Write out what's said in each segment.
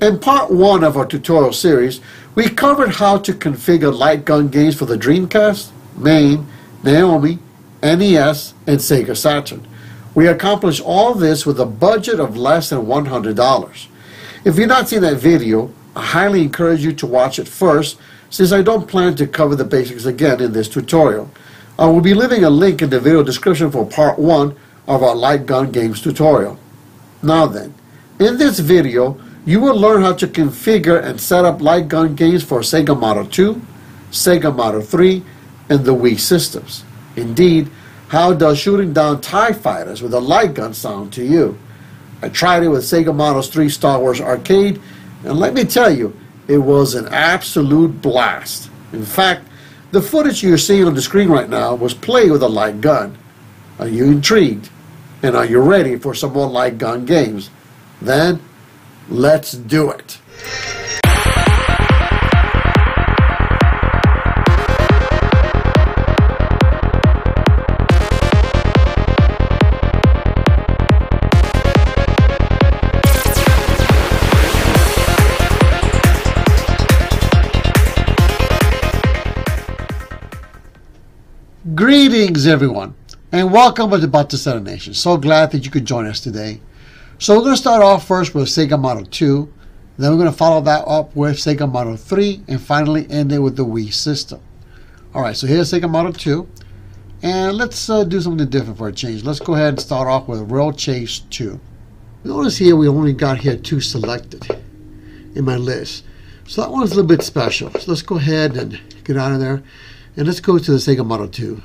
In part 1 of our tutorial series, we covered how to configure light gun games for the Dreamcast, MAME, Naomi, NES, and Sega Saturn. We accomplished all this with a budget of less than $100. If you've not seen that video, I highly encourage you to watch it first, since I don't plan to cover the basics again in this tutorial. I will be leaving a link in the video description for part 1 of our light gun games tutorial. Now then, in this video, you will learn how to configure and set up light gun games for Sega Model 2, Sega Model 3, and the Wii systems. Indeed, how does shooting down TIE fighters with a light gun sound to you? I tried it with Sega Model 3 Star Wars Arcade, and let me tell you, it was an absolute blast. In fact, the footage you're seeing on the screen right now was played with a light gun. Are you intrigued? And are you ready for some more light gun games? Then, let's do it. Greetings everyone, and welcome to the Batocera Nation. So glad that you could join us today. So we're going to start off first with Sega Model 2, then we're going to follow that up with Sega Model 3, and finally end it with the Wii system. Alright, so here's Sega Model 2, and let's do something different for a change. Let's go ahead and start off with Rail Chase 2. Notice here we only got here 2 selected in my list. So that one's a little bit special. So let's go ahead and get out of there. And let's go to the Sega Model 2.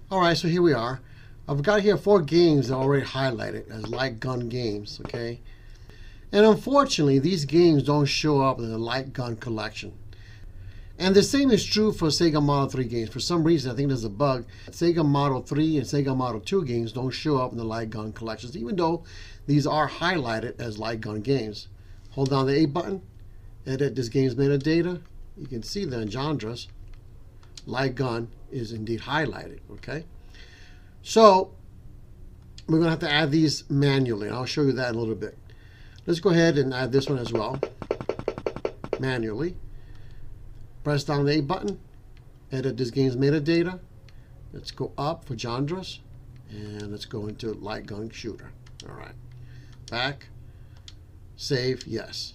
Alright, so here we are. I've got here 4 games that are already highlighted as light gun games, okay? And unfortunately, these games don't show up in the light gun collection. And the same is true for Sega Model 3 games. For some reason, I think there's a bug. Sega Model 3 and Sega Model 2 games don't show up in the light gun collections, even though these are highlighted as light gun games. Hold down the A button, edit this game's metadata. You can see the genres. Light gun is indeed highlighted, okay? So, we're going to have to add these manually. I'll show you that in a little bit. Let's go ahead and add this one as well, manually. Press down the A button, edit this game's metadata. Let's go up for genres, and let's go into light gun shooter. All right, back. Save, yes.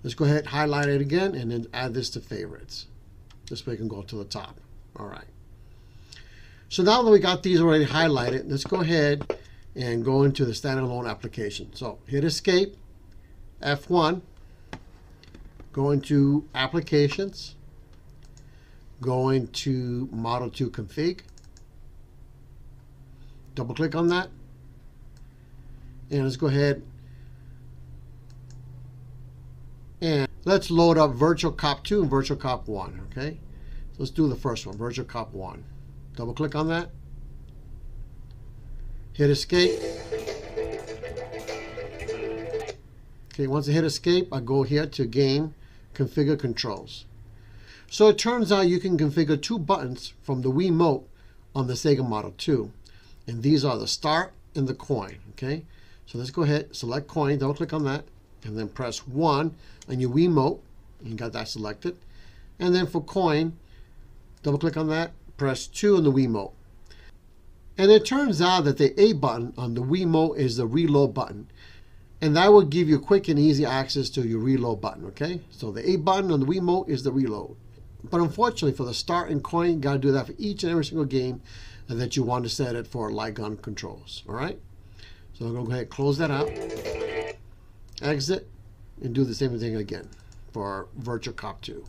Let's go ahead, highlight it again, and then add this to favorites. This way it can go to the top. All right. So now that we got these already highlighted, let's go ahead and go into the standalone application. So hit Escape, F1, go into Applications, go into Model 2 Config, double click on that, and let's go ahead and let's load up Virtual Cop 2 and Virtual Cop 1, okay? So let's do the first one, Virtual Cop 1. Double click on that. Hit Escape. Okay, once I hit Escape, I go here to Game, Configure Controls. So it turns out you can configure 2 buttons from the Wiimote on the Sega Model 2. And these are the Start and the Coin, okay? So let's go ahead, select Coin, double click on that, and then press 1 on your Wiimote. You got that selected. And then for Coin, double click on that, press 2 on the Wiimote. And it turns out that the A button on the Wiimote is the reload button. And that will give you quick and easy access to your reload button, okay? So the A button on the Wiimote is the reload. But unfortunately for the Start and Coin, you got to do that for each and every single game that you want to set it for light gun controls, all right? So I'm going to go ahead and close that out. Exit, and do the same thing again for Virtual Cop 2.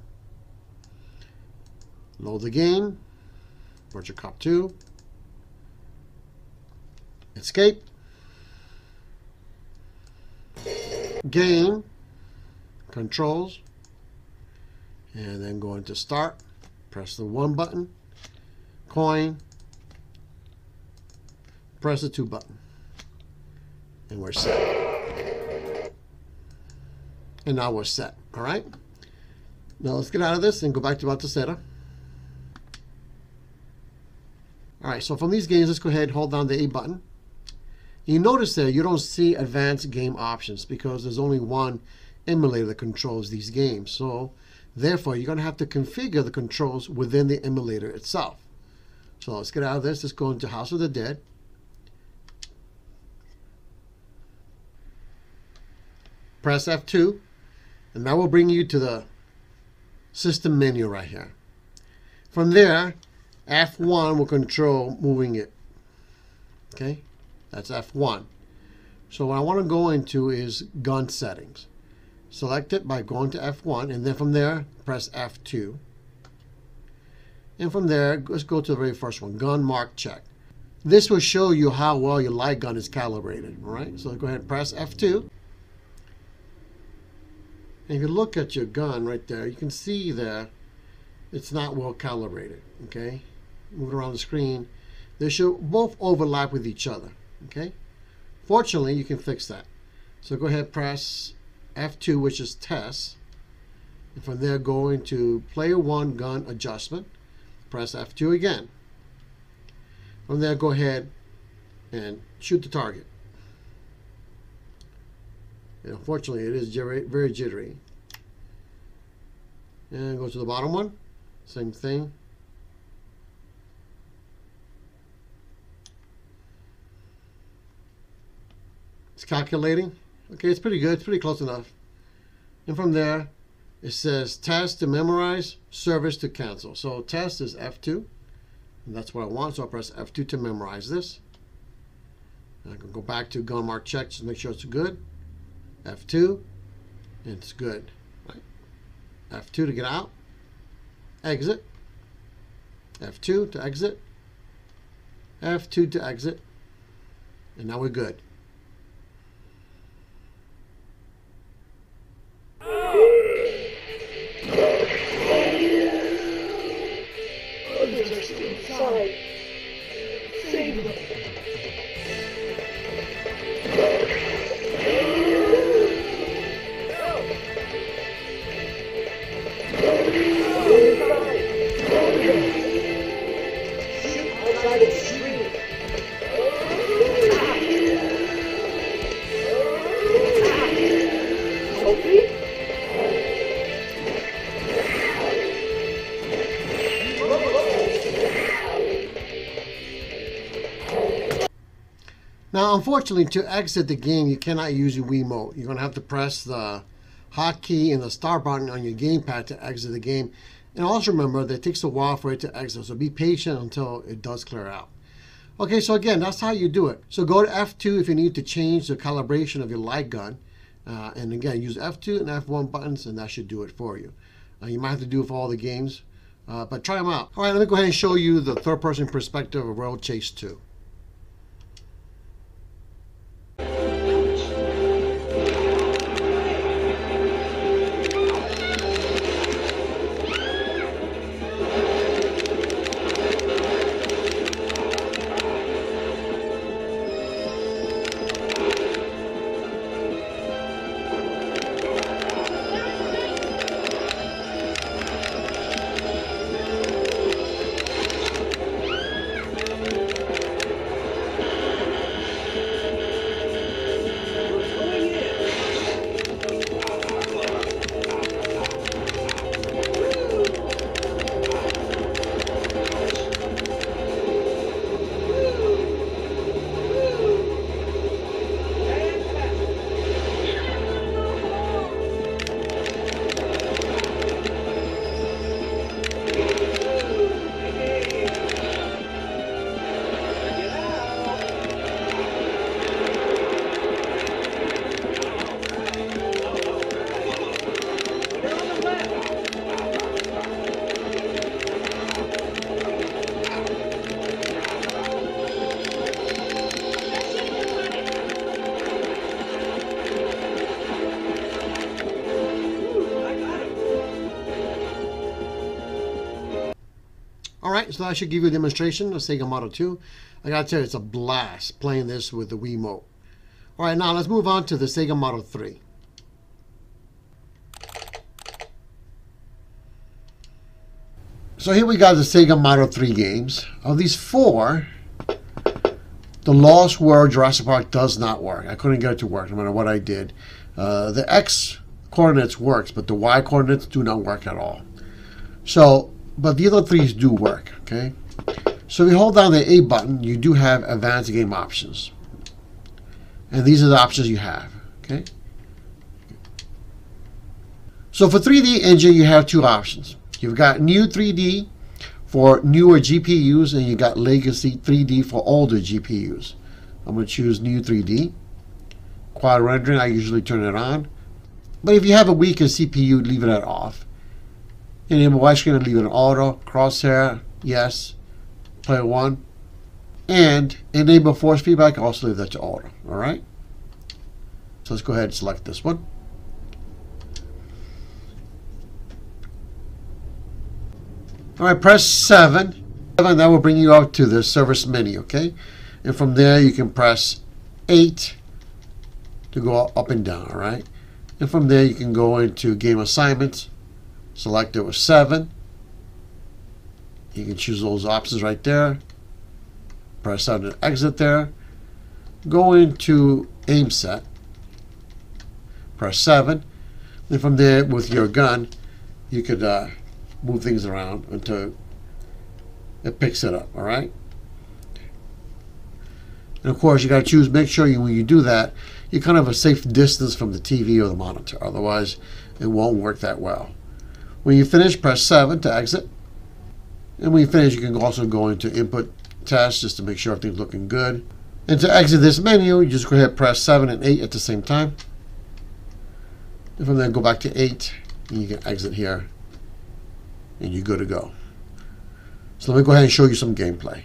Load the game, Virtual Cop 2, Escape, Game, Controls, and then go into Start, press the 1 button, Coin, press the 2 button, and we're set. And now we're set, all right? Now let's get out of this and go back to Batocera. All right, so from these games, let's go ahead and hold down the A button. You notice there you don't see advanced game options because there's only one emulator that controls these games. So therefore, you're going to have to configure the controls within the emulator itself. So let's get out of this. Let's go into House of the Dead. Press F2, and that will bring you to the system menu right here. From there, F1 will control moving it. Okay, that's F1. So what I want to go into is gun settings. Select it by going to F1, and then from there, press F2. And from there, let's go to the very first one, gun mark check. This will show you how well your light gun is calibrated. All right, so go ahead and press F2. And if you look at your gun right there, you can see that it's not well calibrated. Okay, moving around the screen, they should both overlap with each other. Okay, fortunately, you can fix that. So go ahead, press F2, which is test, and from there go into player 1 gun adjustment. Press F2 again. From there, go ahead and shoot the target. And unfortunately, it is very jittery. And go to the bottom one. Same thing. It's calculating. Okay, it's pretty good. It's pretty close enough. And from there, it says test to memorize, service to cancel. So test is F2. And that's what I want. So I'll press F2 to memorize this. And I can go back to gun mark check just to make sure it's good. F2, and it's good. Right. F2 to get out. Exit. F2 to exit. F2 to exit. And now we're good. Inside. Save them. Outside the street. Okay. Now, unfortunately, to exit the game, you cannot use your Wiimote. You're going to have to press the hotkey and the start button on your gamepad to exit the game. And also remember that it takes a while for it to exit, so be patient until it does clear out. Okay, so again, that's how you do it. So go to F2 if you need to change the calibration of your light gun. And again, use F2 and F1 buttons, and that should do it for you. You might have to do it for all the games, but try them out. All right, let me go ahead and show you the third-person perspective of Road Chase 2. Alright, so that should give you a demonstration of Sega Model 2. I gotta tell you, it's a blast playing this with the Wiimote. Alright, now let's move on to the Sega Model 3. So here we got the Sega Model 3 games. Of these 4, The Lost World Jurassic Park does not work. I couldn't get it to work no matter what I did. The X coordinates works, but the Y coordinates do not work at all. So, but the other three do work, okay? So if you hold down the A button, you do have advanced game options. And these are the options you have, okay? So for 3D engine, you have two options. You've got new 3D for newer GPUs, and you got legacy 3D for older GPUs. I'm going to choose new 3D. Quad rendering, I usually turn it on. But if you have a weaker CPU, leave it at off. Enable widescreen, leave it on auto. Crosshair, yes. Player 1. And enable force feedback, also leave that to auto. Alright? So let's go ahead and select this one. Alright, press 7. That will bring you up to the service menu, okay? And from there you can press 8 to go up and down, alright? And from there you can go into game assignments, select it with 7. You can choose those options right there. Press out and exit there. Go into aim set. Press 7. And from there with your gun, you could move things around until it picks it up, alright? And of course you got to choose, make sure when you do that, you're kind of a safe distance from the TV or the monitor, otherwise it won't work that well. When you finish, press 7 to exit. And when you finish, you can also go into input test just to make sure everything's looking good. And to exit this menu, you just go ahead and press 7 and 8 at the same time. And from there, go back to 8, and you can exit here, and you're good to go. So let me go ahead and show you some gameplay.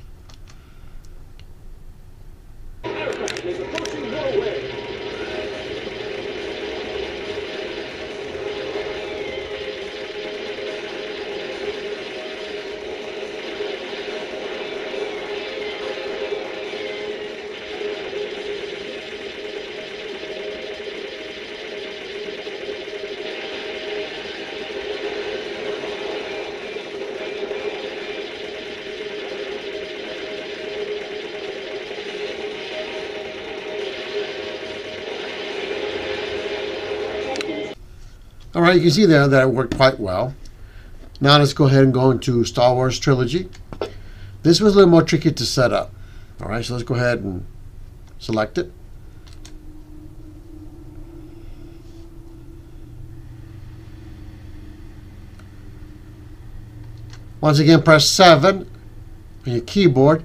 Alright, you can see there that it worked quite well. Now let's go ahead and go into Star Wars Trilogy. This was a little more tricky to set up. Alright, so let's go ahead and select it. Once again, press 7 on your keyboard.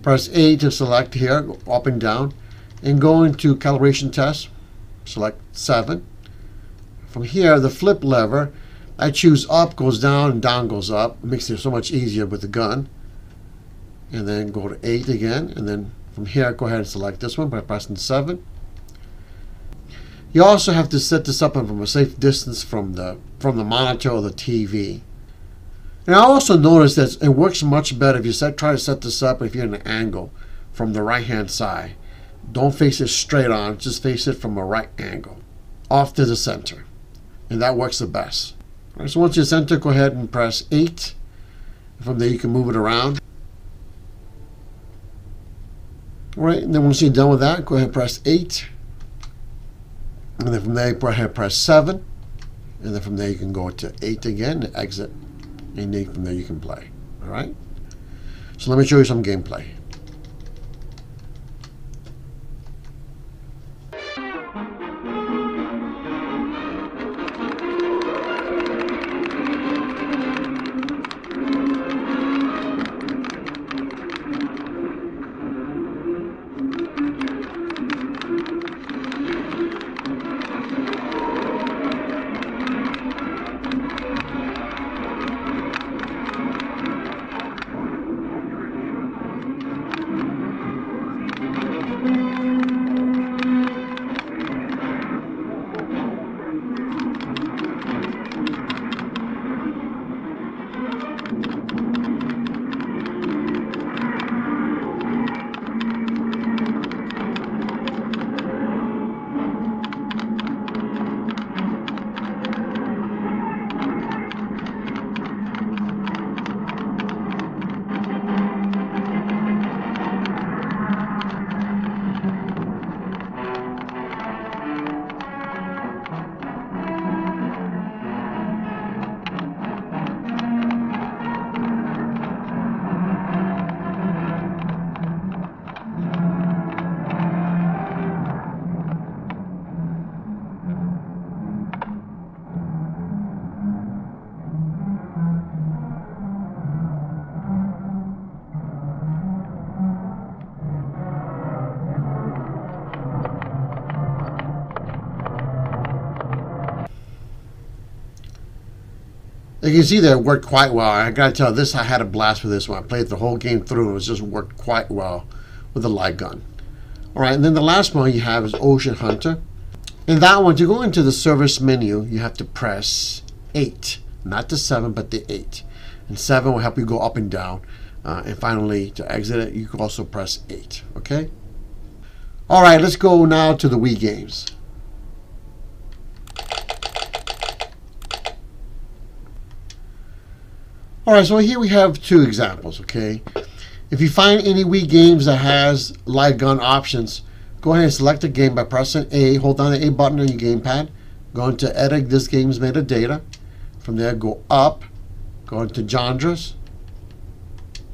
Press A to select here, go up and down. And go into calibration test. Select 7. From here, the flip lever, I choose up goes down and down goes up. It makes it so much easier with the gun. And then go to 8 again. And then from here, go ahead and select this one by pressing 7. You also have to set this up from a safe distance from the monitor or the TV. And I also noticed that it works much better if you try to set this up if you're in an angle from the right hand side. Don't face it straight on, just face it from a right angle, off to the center. And that works the best. All right, so once you center, go ahead and press 8. From there you can move it around. All right, and then once you're done with that, go ahead and press 8. And then from there, go ahead and press 7. And then from there you can go to 8 again to exit. And then from there you can play. All right? So let me show you some gameplay. You can see that it worked quite well. I gotta tell you, this, I had a blast with this one. I played the whole game through, and it was just worked quite well with the light gun. All right, and then the last one you have is Ocean Hunter. In that one, to go into the service menu, you have to press 8, not the 7, but the 8. And 7 will help you go up and down. And finally, to exit it, you can also press 8. Okay. All right, let's go now to the Wii Games. All right, so here we have 2 examples, okay? If you find any Wii Games that has light gun options, go ahead and select the game by pressing A. Hold down the A button on your gamepad. Go into Edit This Game's Metadata. From there, go up. Go into Genres.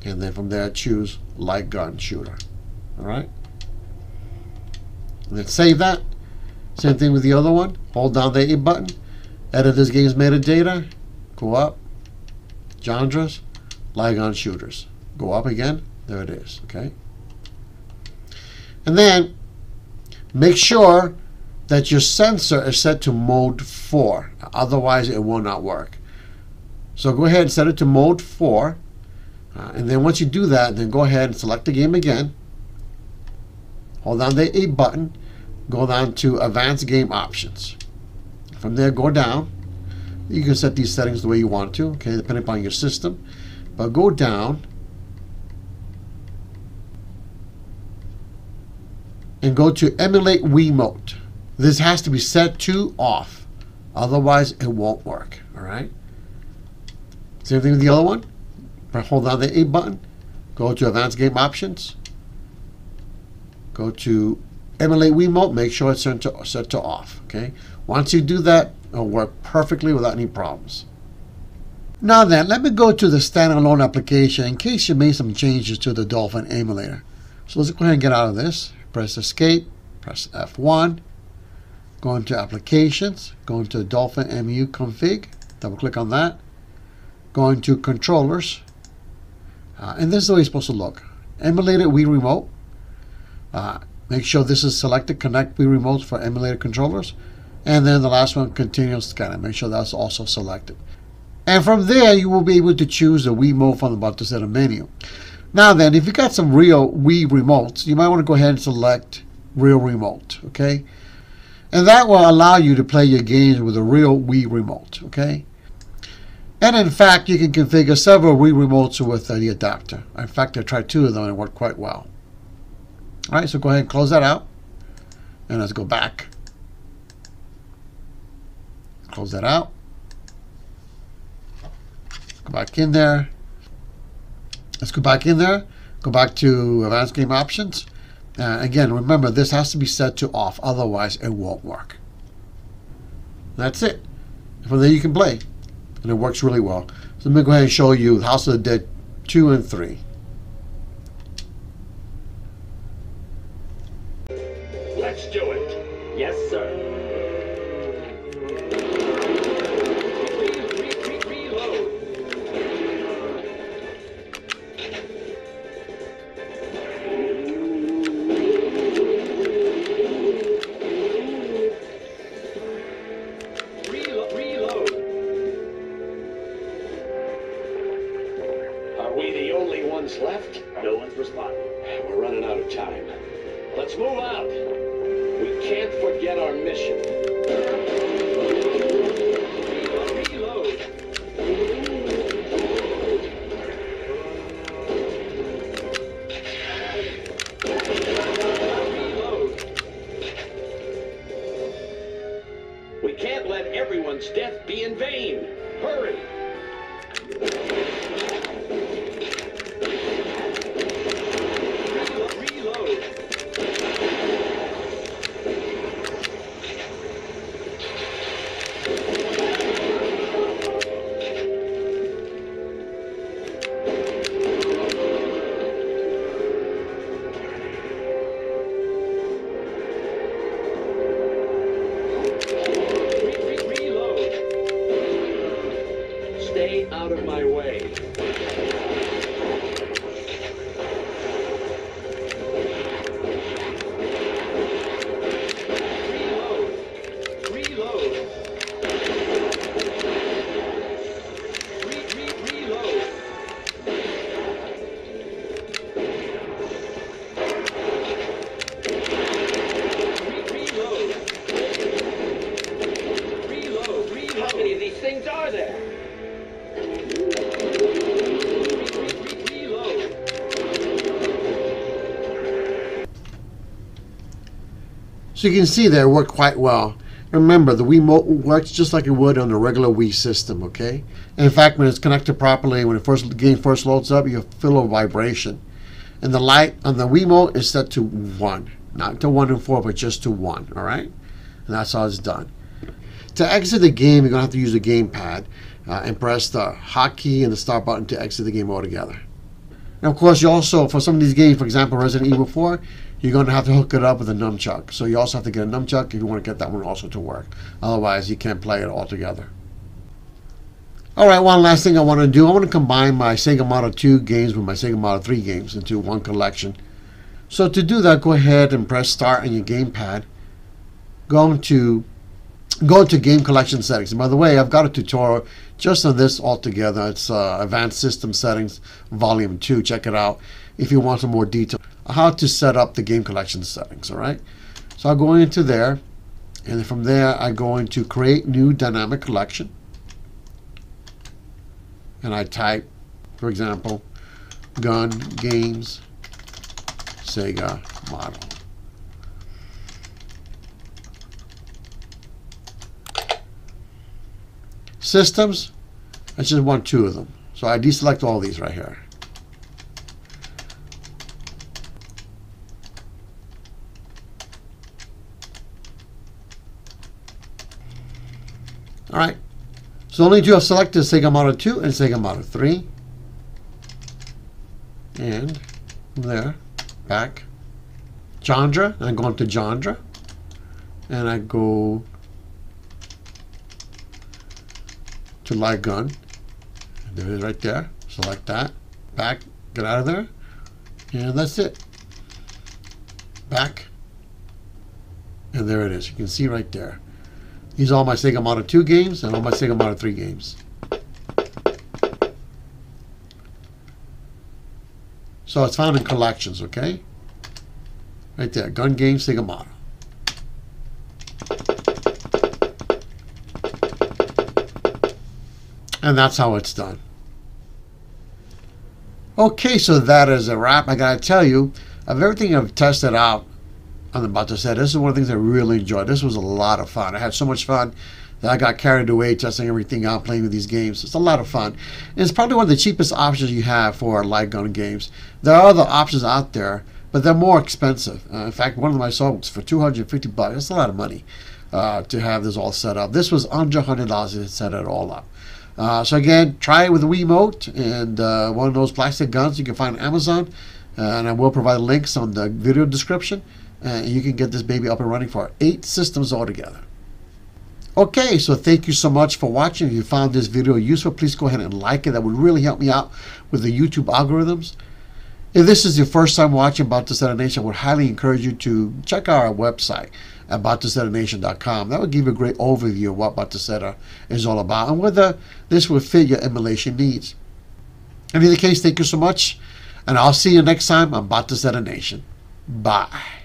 And then from there, choose Light Gun Shooter. All right? And then save that. Same thing with the other one. Hold down the A button. Edit This Game's Metadata. Go up. Genres, light gun shooters. Go up again. There it is. Okay. And then make sure that your sensor is set to mode 4. Otherwise, it will not work. So go ahead and set it to mode 4. And then once you do that, then go ahead and select the game again. Hold down the A button. Go down to Advanced Game Options. From there, go down. You can set these settings the way you want to, okay, depending upon your system. But go down and go to Emulate Wiimote. This has to be set to off. Otherwise, it won't work. All right. Same thing with the other one. Hold down the A button. Go to Advanced Game Options. Go to Emulate Wiimote. Make sure it's set to off. Okay. Once you do that, it'll work perfectly without any problems. Now then, let me go to the standalone application in case you made some changes to the Dolphin emulator. So let's go ahead and get out of this. Press Escape, press F1, go into Applications, go into Dolphin MU Config, double click on that, go into Controllers, and this is the way it's supposed to look. Emulated Wii Remote. Make sure this is selected, Connect Wii Remotes for emulated controllers. And then the last one, continuous scanning. Make sure that's also selected. And from there, you will be able to choose the Wii mode from the Batocera menu. Now then, if you got some real Wii remotes, you might want to go ahead and select Real Remote, okay? And that will allow you to play your games with a real Wii remote, okay? And in fact, you can configure several Wii remotes with the adapter. In fact, I tried 2 of them and it worked quite well. All right, so go ahead and close that out. And let's go back. Close that out. Go back in there. Let's go back in there. Go back to Advanced Game Options. Again, remember, this has to be set to off. Otherwise, it won't work. That's it. From there, you can play. And it works really well. So let me go ahead and show you House of the Dead 2 and 3. Let's do it. Yes, sir. Reload. Reload. Are we the only ones left? No one's responding. We're running out of time. Let's move out. We can't forget our mission. Reload. Reload. We can't let everyone's death be in vain. Hurry. Reload. So you can see that it worked quite well. Remember, the Wiimote works just like it would on a regular Wii system, okay? And in fact, when it's connected properly, when the game first loads up, you feel a vibration. And the light on the Wiimote is set to 1. Not to 1 and 4, but just to 1, all right? And that's how it's done. To exit the game, you're going to have to use the gamepad and press the hotkey and the start button to exit the game altogether. And of course, you also, for some of these games, for example, Resident Evil 4, you're going to have to hook it up with a nunchuck. So you also have to get a nunchuck if you want to get that one also to work. Otherwise, you can't play it all together. All right, one last thing I want to do. I want to combine my Sega Model 2 games with my Sega Model 3 games into one collection. So to do that, go ahead and press Start on your gamepad. Go to Game Collection Settings. And by the way, I've got a tutorial just on this altogether. It's Advanced System Settings Volume 2. Check it out if you want some more detail on how to set up the game collection settings. All right. So I'll go into there, and from there I go into Create New Dynamic Collection, and I type, for example, Gun Games Sega Model. Systems, I just want 2 of them. So I deselect all these right here. All right. So only 2 I've selected Sega Model 2 and Sega Model 3. And from there, back. Genre, I go into genre. And I go to light gun. And there it is right there. Select that. Back. Get out of there. And that's it. Back. And there it is. You can see right there. These are all my Sega Model 2 games and all my Sega Model 3 games. So it's found in collections, okay? Right there. Gun Games Sega Model. And that's how it's done. Okay, so that is a wrap. I gotta tell you, of everything I've tested out on the Batocera, this is one of the things I really enjoyed. This was a lot of fun. I had so much fun that I got carried away testing everything out, playing with these games. It's a lot of fun. And it's probably one of the cheapest options you have for light gun games. There are other options out there, but they're more expensive. In fact, one of them I saw was for $250. That's a lot of money to have this all set up. This was under $100 to set it all up. So again, try it with the Wiimote and one of those plastic guns you can find on Amazon. And I will provide links on the video description. And you can get this baby up and running for 8 systems altogether. Okay, so thank you so much for watching. If you found this video useful, please go ahead and like it. That would really help me out with the YouTube algorithms. If this is your first time watching Batocera Nation, I would highly encourage you to check out our website at batoceranation.com. That would give you a great overview of what Batocera is all about and whether this will fit your emulation needs. In either case, thank you so much, and I'll see you next time on Batocera Nation. Bye.